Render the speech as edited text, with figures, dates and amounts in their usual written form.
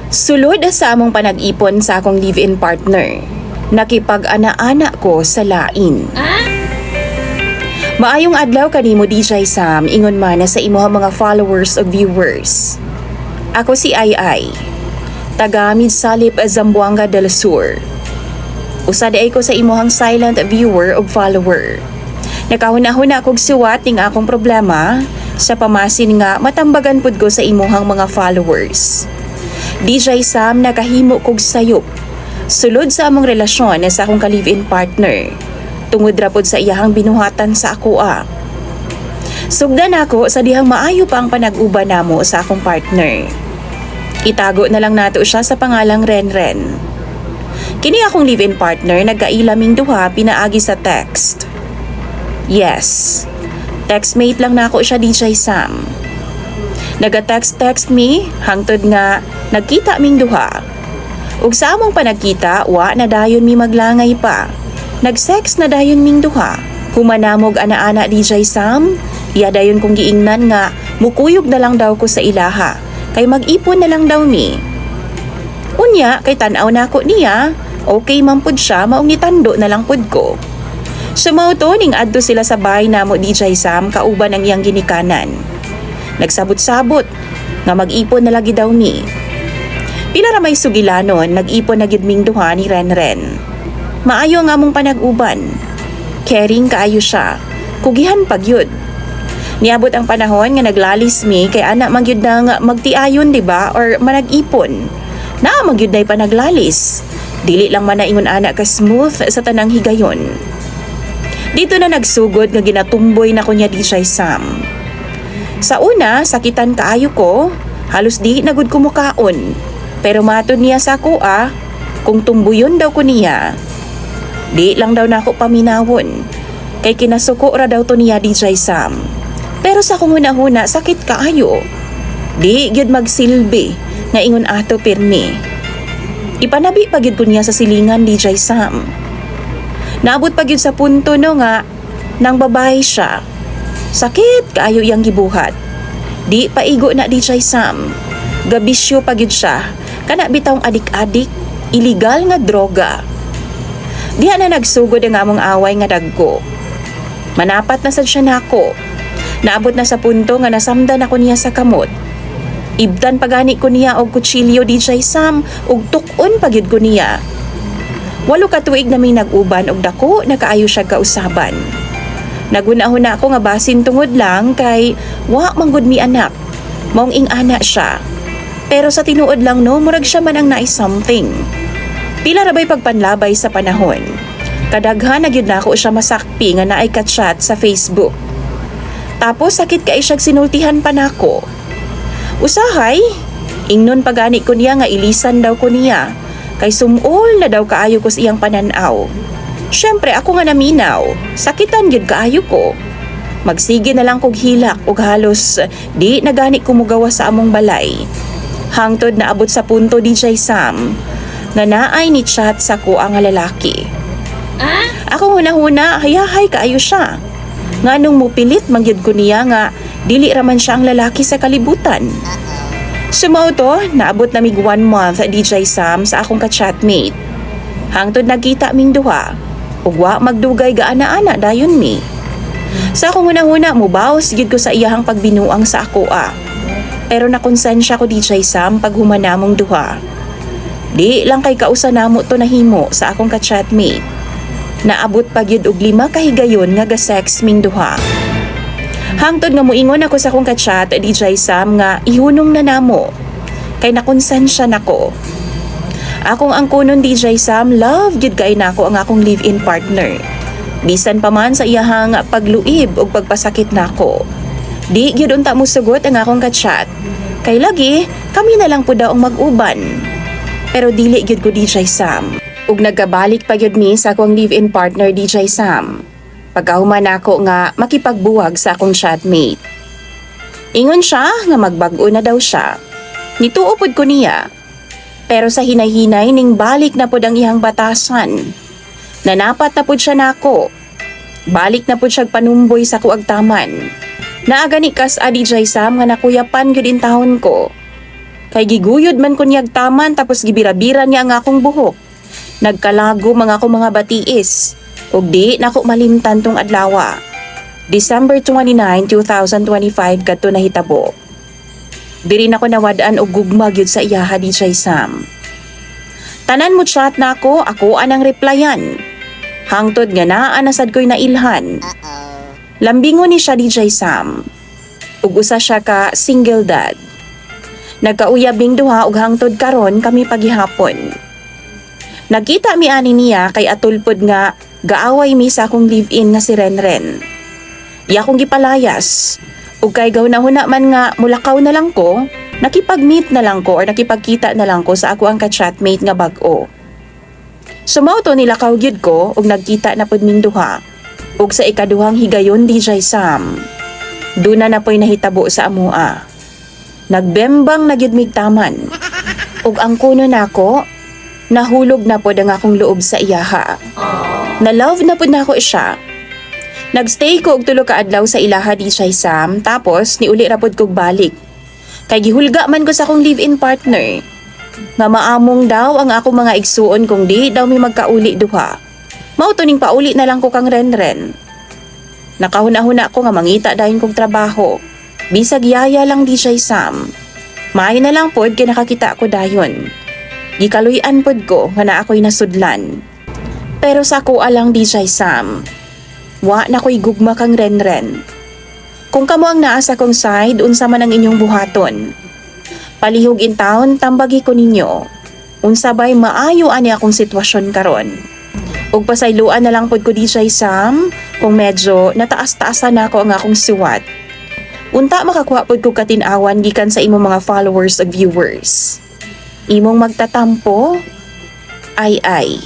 Sulod sa among panag-ipon sa akong live-in partner, nakipag-ana-ana ko sa lain. Maayong adlaw kanimo DJ Sam, ingon man sa imuhang mga followers o viewers. Ako si Ai, taga Midsalip, Zamboanga del Sur. Usa ay ko sa imuhang silent viewer o follower. Nakahuna-huna kog suwat ning akong problema sa pamasin nga matambagan pud ko sa imuhang mga followers. DJ Sam, nakahimo kog sayop sulod sa among relasyon sa akong ka-live-in partner. Tungod ra pod sa iyahang binuhatan sa ako. Sugdan ako sa dihang maayo pa ang panag-uban namo sa akong partner. Itago na lang nato siya sa pangalang Renren. Kini akong live-in partner nagkailaming duha pinaagi sa text. Yes, textmate lang nako siya DJ Sam. Naga-text me hangtod nga nagkita ming duha. Ug sa among panagkita, wa na dayon mi maglangay pa. Nag-sex na dayon ming duha. Humanamog ana-ana DJ Sam, iya dayon kong giingnan nga mukuyog na lang daw ko sa ilaha, kay mag-ipon na lang daw mi. Unya, kay tan-aw nako niya, okay man pud siya, maong nitando na lang pud ko. Sumauto ning adto sila sa bahay namo DJ Sam, kauban ang iyang ginikanan. Nagsabot-sabot nga mag-ipon na lagi daw mi. Pila ra may sugilanon, nag-ipon na gid ming duha ni Renren. Maayo nga mong panag-uban. Caring kaayo siya. Kugihan pagyud. Niabot ang panahon nga naglalis mi kay ana magyud na nga magtiayon, diba? Or manag-ipon. Na magyud na panaglalis. Dili lang man na ingon ana ka smooth sa tanang higayon. Dito na nagsugod nga ginatumboy na ko niya di siya Sam. Sa una, sakitan kaayo ko, halos di nagud kumukaon. Pero matod niya sa kuha, kung tumbuyon daw ko niya. Di lang daw nako paminawon, kay kinasuko ra daw to niya DJ Sam. Pero sa kung huna-huna, sakit kaayo. Di gyud magsilbi, nga ingon ato pirmi. Ipanabi pa gyud ko niya sa silingan DJ Sam. Naabot pa gyud sa punto no nga, nang babae siya. Sakit kaayo iyang gibuhat. Di paigo na DJ Sam. Gabisyo pa gyud siya. Kana bitawng adik-adik, illegal nga droga. Diha na nagsugod ang among away nga dagko. Manapat na sad siya nako. Naabot na sa punto nga nasamdan ako niya sa kamot. Ibtan pagani ko niya og kutsilyo DJ Sam ug tukon pagyud ko niya. 8 ka tuig na may nag-uban og dako nakaayo siya kausaban. Naguna-huna ako nga basin tungod lang kay wa manggod mi anak. Maong ing-ana siya. Pero sa tinuod lang no, murag siya man ang nais something. Pila ra bay pagpanlabay sa panahon. Kadaghan na gyud nako siya masakpi nga naay ka-chat sa Facebook. Tapos sakit kay siya sinultihan pa nako. Usahay, ingnon pagani ko niya nga ilisan daw ko niya. Kay sumol na daw kaayo ko sa iyang pananaw. Syempre ako nga naminaw, sakitan gyud kaayo ko. Magsige na lang kog hilak ug halos di nagani ko mugawa sa among balay. Hangtod na abot sa punto DJ Sam nga naay ni chat sa ko ang lalaki. Ako huna-huna hayahay kaayo siya. Nganong mupilit mangyud ko niya nga dili raman siya ang lalaki sa kalibutan. Sumauto, naabot na mig 1 month DJ Sam sa akong ka-chatmate. Hangtod nagkita ming duha. Ug wa magdugay gaana-ana dayon mi. Sa akong huna-huna mubaos gyud ko sa iyahang pagbinuang sa ako. Pero nakonsensya ko DJ Sam pag humanamong duha. Di lang kay kausa namo to nahimo sa akong ka-chatmate. Naabot pa gyud og 5 kahigayon nga ga-sex ming duha. Hangtod nga muingon ako sa akong ka-chat DJ Sam nga ihunong na namo. Kay nakonsensya nako. Akong angkunon DJ Sam, love gyud kay nako ang akong live-in partner. Bisan pa man sa iyahang pagluib o pagpasakit nako. Di gyud unta mo sugot ang akong ka-chat. Kay lagi, kami na lang po daw ang mag-uban. Pero dili gyud ko DJ Sam. Ug nagkabalik pa gyud mi sa akong live-in partner DJ Sam. Pagkahuman ako nga makipagbuwag sa akong chatmate. Ingon siya nga magbag-o na daw siya. Nituo pod ko niya. Pero sa hinay-hinay ning balik na pod ang iyang batasan. Nanapat na pod siya nako. Balik na pod siya panumboy sa kuagtaman. Naagani kas DJ Sam nga nakuyapan gyud in tahon ko. Kay giguyod man kunyag taman tapos gibira-bira niya ang akong buhok. Nagkalago mga akong mga batiis. Ug di nako malimtan tong adlawa. December 29, 2025 kadto nahitabo. Diri nako nawadaan og gugma gyud sa iyaha DJ Sam. Tanan mo chat na ako anang replyan. Hangtod nga naa nasad ko'y nailhan. Lambingon ni siya DJ Sam. Ug usa siya ka single dad. Nagkauyabing duha og hangtod karon kami paghihapon. Nagkita mi ani niya kay atulpod nga gaaway mi sa akong live-in nga si Renren. Iya akong gipalayas. Ug kay gawna-huna man nga mulakaw na lang ko, nakipag-meet na lang ko or nakipagkita na lang ko sa ako ang ka-chatmate nga bag-o. Sumauto nilakaw gyud ko ug nagkita na pud ming duha. Ug sa ikaduhang higayon DJ Sam, duna na po'y nahitabo sa amua. Nagbembang na gyud mig taman. Ug ang kuno nako, nahulog na pod ang akong loob sa iyaha. Na love na pod nako siya. Nagstay ko og tulo ka adlaw sa ilaha DJ Sam, tapos niuli ra pod kog balik. Kay gihulga man ko sa akong live-in partner. Nga maamong daw ang akong mga igsuon kung di daw mi magkauli duha. Mao to ning pauli na lang ko kang Renren. Nakahuna-huna ko nga mangita dayon kog trabaho. Bisag yaya lang DJ Sam. Maayo na lang pod kay nakakita ko dayon. Gikaluy-an pod ko nga na ako'y nasudlan. Pero sa ko alang DJ Sam, wa na ko'y gugma kang Renren. Kung kamo ang naa sa kong side, unsa man ang inyong buhaton. Palihog in town, tambagi ko ninyo. Unsa ba'y maayo ani akong sitwasyon karon. Ug pasayloan na lang pod ko DJ Sam, kung medyo nataas-taasan na ako ang akong siwat. Unta makakuha pod ko katin-awan gikan sa imong mga followers ug viewers. Imong magtatampo? Ay.